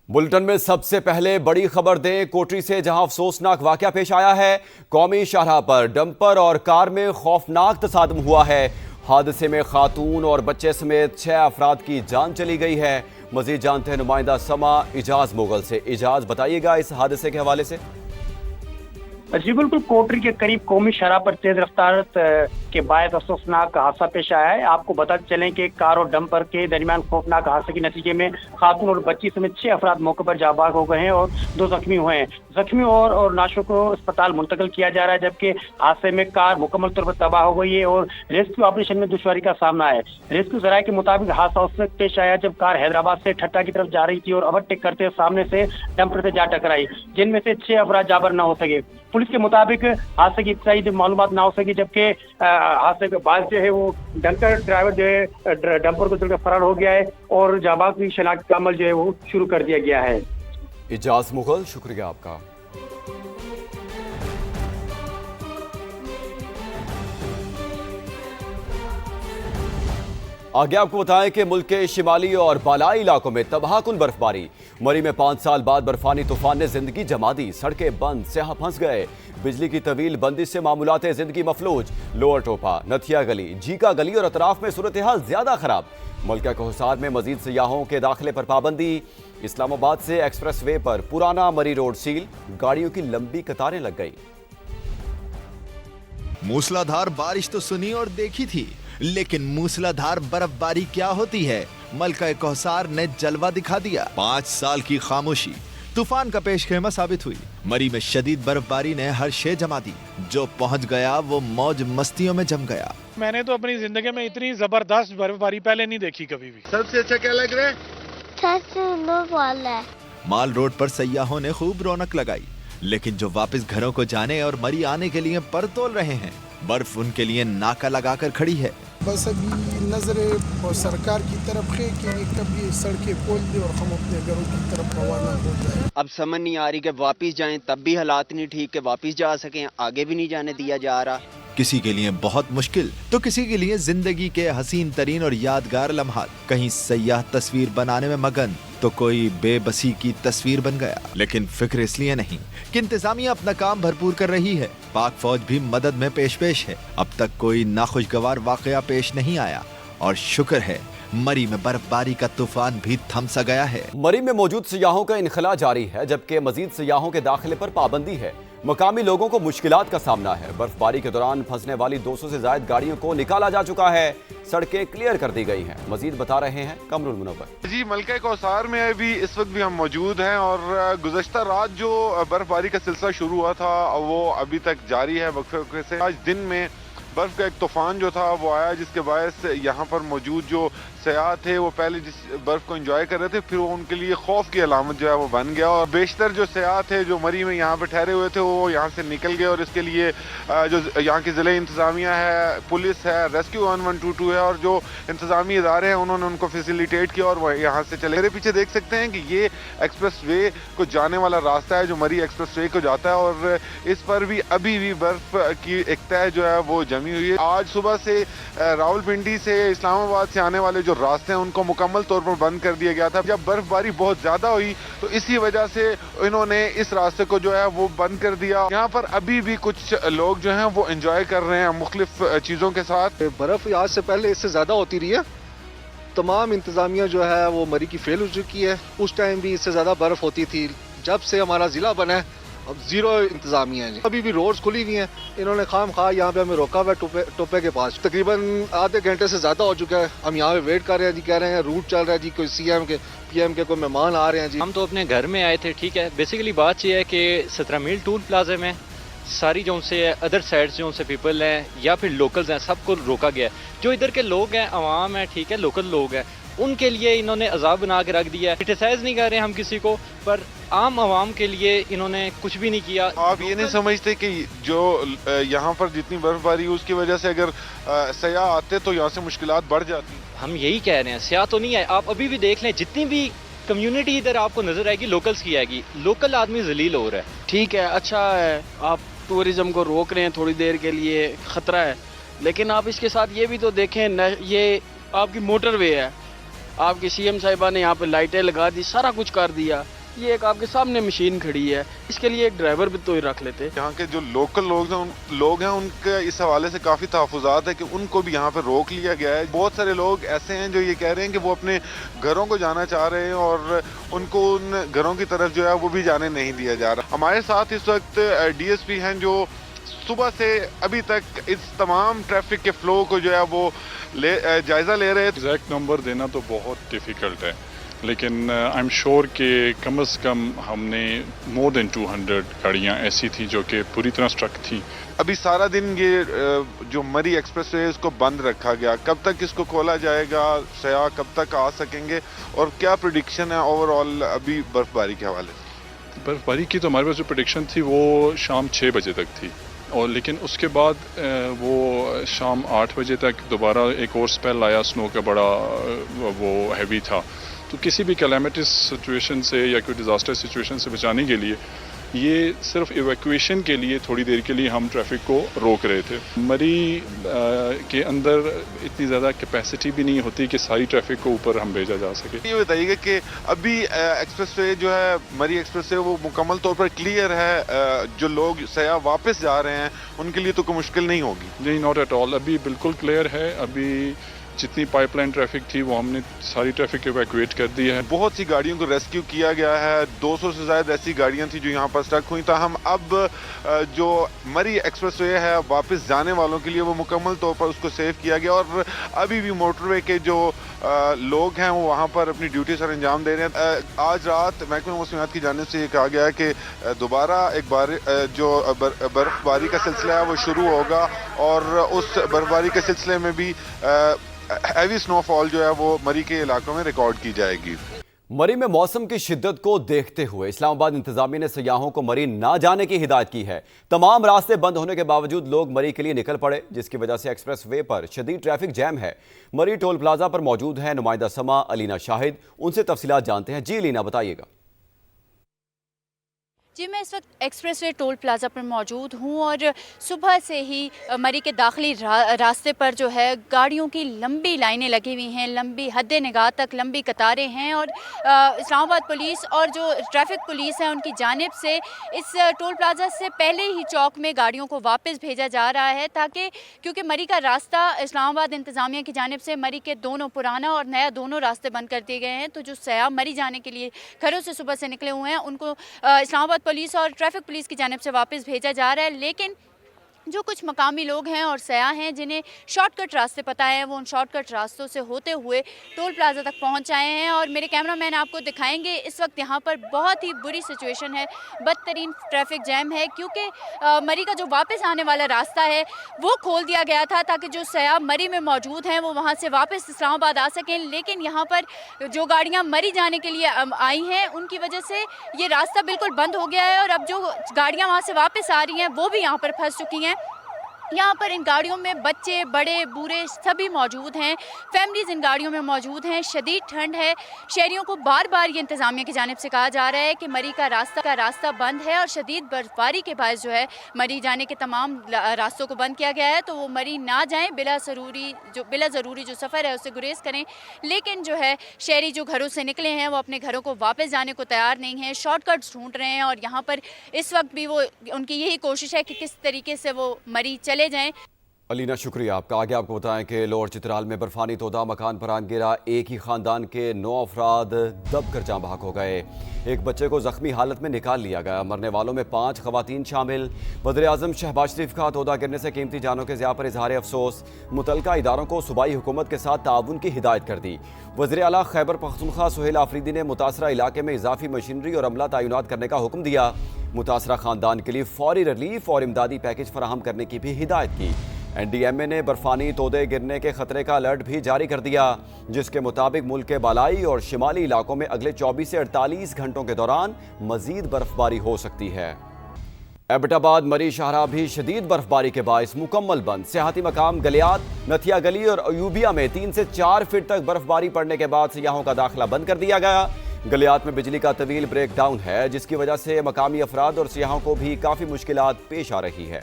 Bulletin में सबसे पहले बड़ी खबर दें कोटरी से, जहां अफसोसनाक वाकया पेश आया है। कौमी शाहराह पर डंपर और कार में खौफनाक तसादम हुआ है। हादसे में खातून और बच्चे समेत 6 अफराद की जान चली गई है। मजीद जानते हैं नुमाइंदा समा इजाज मुगल से। इजाज, बताइएगा इस हादसे के हवाले से। जी बिल्कुल, कोटरी के करीब कौमी शाहराह पर तेज रफ्तार के बायस अफसोसनाक हादसा पेश आया है। आपको बताते चलें कि कार और डंपर के दरमियान खौफनाक हादसे के नतीजे में खातून और बच्ची समेत 6 अफराद मौके पर जाबाग हो गए हैं और 2 जख्मी हुए हैं। जख्मी और नाशों को अस्पताल मुंतकिल किया जा रहा है, जबकि हादसे में कार मुकम्मल तौर पर तबाह हो गई है और रेस्क्यू ऑपरेशन में दुश्वारी का सामना है। रेस्क्यू जराये के मुताबिक हादसा उस वक्त पेश आया जब कार हैदराबाद से ठट्टा की तरफ जा रही थी और ओवरटेक करते सामने से डंपर से जा टकराई, जिनमें से 6 अफराद जाबर न हो सके। पुलिस के मुताबिक हादसे की इब्तदाई मालूमात ना हो सकी, जबकि हादसे के बाद जो है वो डंपर ड्राइवर जो है डंपर को चलकर फरार हो गया है और जाबाग की शनाख्त का अमल जो है वो शुरू कर दिया गया है। इजाज मुगल, शुक्रिया आपका। आगे आपको बताएं कि मुल्क के शिमाली और बालाई इलाकों में तबाहकुन बर्फबारी। मरी में 5 साल बाद बर्फानी तूफान ने जिंदगी जमा दी। सड़कें बंद, सयाह फंस गए। बिजली की तवील बंदिश से मामूलाते जिंदगी मफलूज। लोअर टोपा, नथिया गली, जीका गली और अतराफ में सूरत हाल ज्यादा खराब। मुल्क के हिसार में मजीद सियाहों के दाखिले पर पाबंदी। इस्लामाबाद से एक्सप्रेस वे पर पुराना मरी रोड सील, गाड़ियों की लंबी कतारें लग गई। मूसलाधार बारिश तो सुनी और देखी थी, लेकिन मूसलाधार बर्फबारी क्या होती है, मलका कौसार ने जलवा दिखा दिया। 5 साल की खामोशी तूफान का पेशखेमा साबित हुई। मरी में शदीद बर्फबारी ने हर शे जमा दी। जो पहुंच गया वो मौज मस्तियों में जम गया। मैंने तो अपनी जिंदगी में इतनी जबरदस्त बर्फबारी पहले नहीं देखी कभी भी। सबसे अच्छा क्या लग रहा है? माल रोड पर सयाहों ने खूब रौनक लगाई, लेकिन जो वापस घरों को जाने और मरी आने के लिए पर तोल रहे हैं, बर्फ उनके लिए नाका लगाकर खड़ी है। बस अभी नजरें और सरकार की तरफ है कि कभी सड़कें खोल दे और हम अपने घरों की तरफ रवाना हो जाए। अब समझ नहीं आ रही कि वापस जाएं, तब भी हालात नहीं ठीक कि वापस जा सकें, आगे भी नहीं जाने दिया जा रहा। किसी के लिए बहुत मुश्किल तो किसी के लिए जिंदगी के हसीन तरीन और यादगार लम्हात। कहीं सयाह तस्वीर बनाने में मगन तो कोई बेबसी की तस्वीर बन गया। लेकिन फिक्र इसलिए नहीं कि इंतजामिया अपना काम भरपूर कर रही है। पाक फौज भी मदद में पेश है। अब तक कोई नाखुशगवार वाकया पेश नहीं आया और शुक्र है मरी में बर्फबारी का तूफान भी थम सा गया है। मरी में मौजूद सियाहों का इनखला जारी है, जबकि मजीद सियाहों के दाखिले पर पाबंदी है। मकामी लोगों को मुश्किलात का सामना है। बर्फबारी के दौरान फंसने वाली 200 से ज्यादा गाड़ियों को निकाला जा चुका है। सड़कें क्लियर कर दी गई हैं। मजीद बता रहे हैं कमरुल मुनव्वर। जी, मलका कौसार में अभी इस वक्त भी हम मौजूद हैं और गुज़श्ता रात जो बर्फबारी का सिलसिला शुरू हुआ था वो अभी तक जारी है वक्फे वक्फे से। आज दिन में बर्फ का एक तूफान जो था वो आया, जिसके बायस यहाँ पर मौजूद जो सयाह थे वो पहले जिस बर्फ को एंजॉय कर रहे थे, फिर वो उनके लिए खौफ की अलामत जो है वो बन गया और बेशतर जो सयाह थे जो मरी में यहाँ पर ठहरे हुए थे वो यहाँ से निकल गए। और इसके लिए जो यहाँ की ज़िले इंतज़ामिया है, पुलिस है, रेस्क्यू 1122 है और जो इंतज़ामी इदारे हैं उन्होंने उनको फैसिलिटेट किया और वह यहाँ से चले। मेरे पीछे देख सकते हैं कि ये एक्सप्रेस वे को जाने वाला रास्ता है जो मरी एक्सप्रेस वे को जाता है और इस पर भी अभी भी बर्फ की एक तह जो है वो जमी हुई है। आज सुबह से रावलपिंडी से इस्लामाबाद से आने वाले जो रास्ते हैं उनको मुकम्मल तौर पर बंद कर दिया गया था। जब बर्फबारी बहुत ज्यादा हुई तो इसी वजह से इन्होंने इस रास्ते को जो है वो बंद कर दिया। यहाँ पर अभी भी कुछ लोग जो हैं वो एंजॉय कर रहे हैं मुख्तलिफ चीजों के साथ। बर्फ आज से पहले इससे ज्यादा होती रही है। तमाम इंतजामिया जो है वो मरी की फेल हो चुकी है। उस टाइम भी इससे ज्यादा बर्फ होती थी। जब से हमारा जिला बना है अब जीरो इंतजामिया है। अभी भी रोड्स खुली हुई हैं। इन्होंने खाम खा यहाँ पे हमें रोका हुआ है टोपे के पास। तकरीबन आधे घंटे से ज्यादा हो चुका है। हम यहाँ पे वेट कर रहे हैं जी, कह रहे हैं रूट चल रहा है जी, कोई सीएम के पीएम के कोई मेहमान आ रहे हैं जी। हम तो अपने घर में आए थे, ठीक है। बेसिकली बात ये है कि 17 मील टूल प्लाजा में सारी जो उनसे अदर साइड जो उनसे पीपल हैं या फिर लोकल्स हैं सबको रोका गया है। जो इधर के लोग हैं, आवाम है, ठीक है, लोकल लोग हैं, उनके लिए इन्होंने अजाब बना के रख दिया है। क्रिटिसाइज नहीं कर रहे हैं हम किसी को, पर आम आवाम के लिए इन्होंने कुछ भी नहीं किया। आप ये नहीं समझते कि जो यहाँ पर जितनी बर्फबारी उसकी वजह से अगर सयाह आते तो यहाँ से मुश्किलात बढ़ जाती? हम यही कह रहे हैं, सयाह तो नहीं है। आप अभी भी देख लें, जितनी भी कम्युनिटी इधर आपको नजर आएगी लोकल्स की आएगी। लोकल आदमी जलील हो रहा है। ठीक है, अच्छा है, आप टूरिज्म को रोक रहे हैं थोड़ी देर के लिए, खतरा है, लेकिन आप इसके साथ ये भी तो देखें, ये आपकी मोटरवे है, आपकी सीएम साहिबा ने यहाँ पे लाइटें लगा दी, सारा कुछ कर दिया, ये एक आपके सामने मशीन खड़ी है, इसके लिए एक ड्राइवर भी तो ही रख लेते। यहाँ के जो लोकल लोग हैं उनके इस हवाले से काफ़ी तहफ़्फ़ुज़ात है कि उनको भी यहाँ पर रोक लिया गया है। बहुत सारे लोग ऐसे हैं जो ये कह रहे हैं कि वो अपने घरों को जाना चाह रहे हैं और उनको उन घरों की तरफ जो है वो भी जाने नहीं दिया जा रहा। हमारे साथ इस वक्त DSP हैं जो सुबह से अभी तक इस तमाम ट्रैफिक के फ्लो को जो है वो जायज़ा ले रहे हैं। एग्जैक्ट नंबर देना तो बहुत डिफ़िकल्ट है, लेकिन आई एम श्योर कि कम से कम हमने मोर देन 200 गाड़ियाँ ऐसी थी जो कि पूरी तरह स्ट्रक थी। अभी सारा दिन ये जो मरी एक्सप्रेस वे इसको बंद रखा गया, कब तक इसको खोला जाएगा, सयाह कब तक आ सकेंगे और क्या प्रेडिक्शन है ओवरऑल अभी बर्फबारी के हवाले से? बर्फबारी की तो हमारे पास जो प्रेडिक्शन थी वो शाम 6 बजे तक थी, और लेकिन उसके बाद वो शाम 8 बजे तक दोबारा एक और स्पेल आया स्नो का, बड़ा वो हैवी था। तो किसी भी कैलेमिटस सिचुएशन से या कोई डिज़ास्टर सिचुएशन से बचाने के लिए ये सिर्फ इवैक्यूएशन के लिए थोड़ी देर के लिए हम ट्रैफिक को रोक रहे थे। मरी के अंदर इतनी ज़्यादा कैपेसिटी भी नहीं होती कि सारी ट्रैफिक को ऊपर हम भेजा जा सके। ये बताइएगा कि अभी एक्सप्रेस वे जो है मरी एक्सप्रेस वे वो मुकम्मल तौर पर क्लियर है, जो लोग सयाह वापस जा रहे हैं उनके लिए तो कोई मुश्किल नहीं होगी? नहीं, नॉट एट ऑल, अभी बिल्कुल क्लियर है। अभी जितनी पाइपलाइन ट्रैफिक थी वो हमने सारी ट्रैफिक इवैक्यूएट कर दी है। बहुत सी गाड़ियों को रेस्क्यू किया गया है, 200 से ज़्यादा ऐसी गाड़ियां थी जो यहाँ पर स्टक हुई। ताहम अब जो मरी एक्सप्रेस वे है वापस जाने वालों के लिए वो मुकम्मल तौर पर उसको सेव किया गया और अभी भी मोटरवे के जो लोग हैं वो वहाँ पर अपनी ड्यूटी सर अंजाम दे रहे हैं। आज रात महकमा मौसमियात की जानिब से ये कहा गया है कि दोबारा एक बार जो बर्फबारी का सिलसिला है वो शुरू होगा और उस बर्फबारी के सिलसिले में भी हैवी स्नोफॉल जो है वो मरी के इलाकों में रिकॉर्ड की जाएगी। मरी में मौसम की शिद्दत को देखते हुए इस्लामाबाद इंतजामिया ने सयाहों को मरी ना जाने की हिदायत की है। तमाम रास्ते बंद होने के बावजूद लोग मरी के लिए निकल पड़े, जिसकी वजह से एक्सप्रेस वे पर शदीद ट्रैफिक जैम है। मरी टोल प्लाजा पर मौजूद है नुमाइंदा समा अलीना शाहिद, उनसे तफसीलात जानते हैं। जी अलीना, बताइएगा। जी, मैं इस वक्त एक्सप्रेस वे टोल प्लाज़ा पर मौजूद हूँ और सुबह से ही मरी के दाखिली रास्ते पर जो है गाड़ियों की लंबी लाइनें लगी हुई हैं, लंबी हद निगाह तक लंबी कतारें हैं और इस्लामाबाद पुलिस और जो ट्रैफिक पुलिस है उनकी जानिब से इस टोल प्लाज़ा से पहले ही चौक में गाड़ियों को वापस भेजा जा रहा है, ताकि क्योंकि मरी का रास्ता इस्लामाबाद इंतज़ामिया की जानिब से मरी के दोनों पुराना और नया दोनों रास्ते बंद कर दिए गए हैं। तो जो सयाह मरी जाने के लिए घरों से सुबह से निकले हुए हैं उनको इस्लामाबाद पुलिस और ट्रैफिक पुलिस की जानिब से वापस भेजा जा रहा है। लेकिन जो कुछ मकामी लोग हैं और सयाह हैं जिन्हें शॉर्टकट रास्ते पता है वो उन शॉर्टकट रास्तों से होते हुए टोल प्लाज़ा तक पहुंच आए हैं और मेरे कैमरामैन आपको दिखाएंगे इस वक्त यहाँ पर बहुत ही बुरी सिचुएशन है, बदतरीन ट्रैफिक जैम है, क्योंकि मरी का जो वापस आने वाला रास्ता है वो खोल दिया गया था ताकि जो सयाह मरी में मौजूद हैं वो वहाँ से वापस इस्लामाबाद आ सकें। लेकिन यहाँ पर जो गाड़ियाँ मरी जाने के लिए आई हैं उनकी वजह से ये रास्ता बिल्कुल बंद हो गया है और अब जो गाड़ियाँ वहाँ से वापस आ रही हैं वो भी यहाँ पर फंस चुकी हैं। यहाँ पर इन गाड़ियों में बच्चे बड़े बूढ़े सभी मौजूद हैं, फैमिलीज़ इन गाड़ियों में मौजूद हैं। शदीद ठंड है, शहरियों को बार बार ये इंतज़ामिया की जानिब से कहा जा रहा है कि मरी का रास्ता बंद है और शदीद बर्फबारी के बायस जो है मरी जाने के तमाम रास्तों को बंद किया गया है। तो वो मरी ना जाएँ, बिला ज़रूरी जो सफ़र है उससे गुरेज करें। लेकिन जो है शहरी जो घरों से निकले हैं वो अपने घरों को वापस जाने को तैयार नहीं हैं, शॉर्टकट्स ढूंढ रहे हैं और यहाँ पर इस वक्त भी वो उनकी यही कोशिश है कि किस तरीके से वो मरी ले जाएं। अलीना, शुक्रिया आपका। आगे आपको बताएं कि लोअर चित्राल में बर्फानी तोदा मकान पर आन गिरा, एक ही खानदान के 9 अफराद दब कर जाँ बहक हो गए। एक बच्चे को जख्मी हालत में निकाल लिया गया। मरने वालों में 5 खवातीन शामिल। वज़ीर-ए-आज़म शहबाज शरीफ का तोदा गिरने से कीमती जानों के ज़िया पर इजहार अफसोस। मुतलका इदारों को सूबाई हुकूमत के साथ ताउन की हिदायत कर दी। वज़ीर आला खैबर पख्तूनख्वा सुहेल आफरीदी ने मुतासरा इलाके में इजाफी मशीनरी और अमला तैनात करने का हुक्म दिया। मुतासरा खानदान के लिए फौरी रिलीफ और इमदादी पैकेज फराहम करने की भी हिदायत की। NDMA ने बर्फानी तोदे गिरने के खतरे का अलर्ट भी जारी कर दिया, जिसके मुताबिक मुल्क के बालाई और शिमाली इलाकों में अगले 24 से 48 घंटों के दौरान मजीद बर्फबारी हो सकती है। एबटाबाद मरी शाहरा भी शदीद बर्फबारी के बायस मुकम्मल बंद। सियाहती मकाम गलियात, नथिया गली और अयूबिया में 3 से 4 फीट तक बर्फबारी पड़ने के बाद सियाहों का दाखिला बंद कर दिया गया। गलियात में बिजली का तवील ब्रेक डाउन है, जिसकी वजह से मकामी अफराद और सियाहों को भी काफ़ी मुश्किलात पेश आ रही है।